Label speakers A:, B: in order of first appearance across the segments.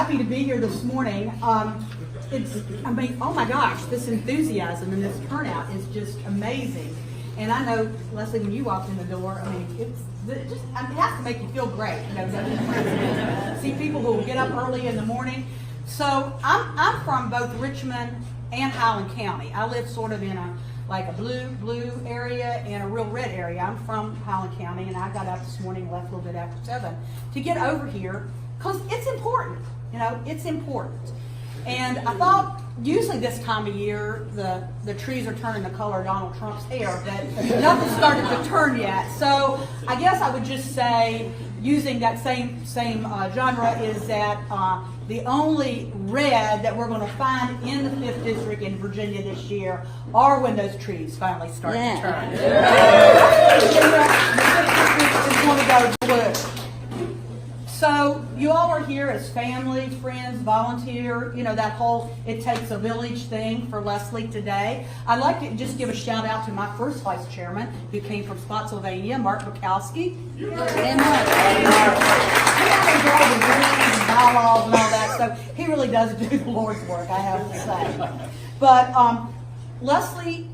A: happy to be here this morning. I mean, oh my gosh, this enthusiasm and this turnout is just amazing. And I know, Leslie, when you walked in the door, I mean, it has to make you feel great. You know, see people who will get up early in the morning. So I'm from both Richmond and Highland County. I live sort of in a blue area and a real red area. I'm from Highland County, and I got up this morning, left a little bit after 7 to get over here because it's important. You know, it's important. And I thought usually this time of year the trees are turning the color of Donald Trump's hair, but nothing's started to turn yet. So I guess I would just say, using that same genre, is that the only red that we're going to find in the 5th District in Virginia this year are when those trees finally start to turn. It's going to go blue. So you all are here as family, friends, volunteer, you know, that whole it takes a village thing for Leslie today. I'd like to just give a shout out to my first vice chairman who came from Spotsylvania, Mark Broklawski. And bylaws and all that, so he really does do the Lord's work, I have to say. But Leslie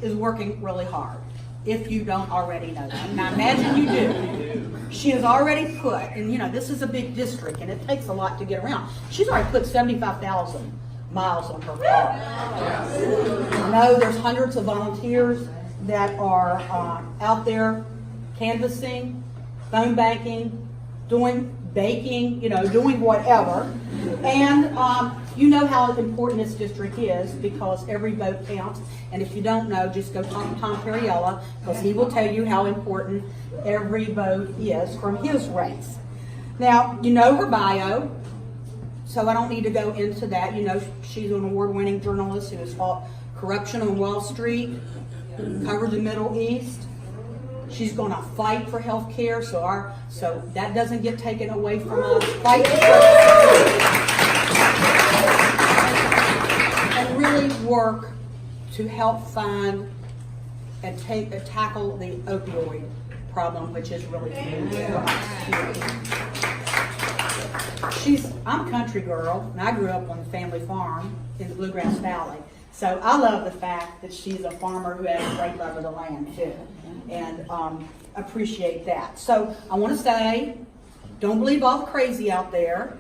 A: is working really hard, if you don't already know that. And I imagine you do. She has already put, and you know, this is a big district, and it takes a lot to get around. She's already put 75,000 miles on her car. I know there's hundreds of volunteers that are out there canvassing, phone banking, doing baking, you know, doing whatever. And you know how important this district is because every vote counts. And if you don't know, just go talk to Tom Perriella because he will tell you how important every vote is from his race. Now, you know her bio, so I don't need to go into that. You know, she's an award-winning journalist who has fought corruption on Wall Street, covered the Middle East. She's going to fight for health care, so that doesn't get taken away from us. Fight and really work to help find and tackle the opioid problem, which is really huge for us here. I'm a country girl, and I grew up on a family farm in the Bluegrass Valley. So I love the fact that she's a farmer who has a great love of the land too, and appreciate that. So I want to say, don't believe all the crazy out there.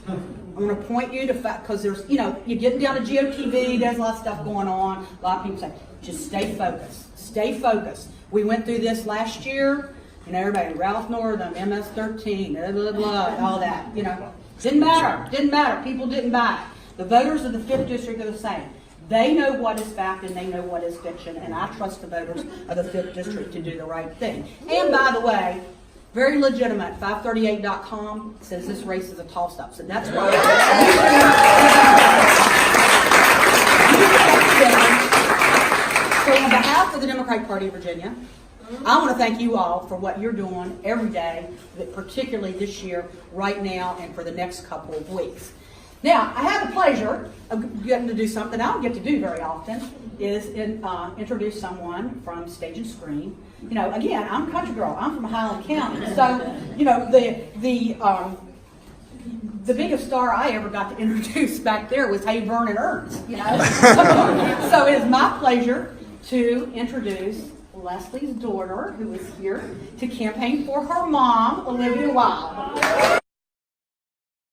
A: I'm going to point you to fact, because there's, you know, you're getting down to GOTV, there's a lot of stuff going on. A lot of people say, just stay focused. Stay focused. We went through this last year, and everybody, Ralph Northam, MS-13, blah, blah, blah, all that, you know. Didn't matter. People didn't buy it. The voters of the 5th District are the same. They know what is fact and they know what is fiction, and I trust the voters of the 5th District to do the right thing. And by the way, very legitimate, 538.com says this race is a toss-up, so that's why. So on behalf of the Democratic Party of Virginia, I want to thank you all for what you're doing every day, but particularly this year, right now, and for the next couple of weeks. Now, I have the pleasure of getting to do something I don't get to do very often, is introduce someone from Stage and Screen. You know, again, I'm a country girl. I'm from Highland County. So, you know, the biggest star I ever got to introduce back there was Hey Vernon Ernst, you know. So it is my pleasure to introduce Leslie's daughter, who is here to campaign for her mom, Olivia Wilde.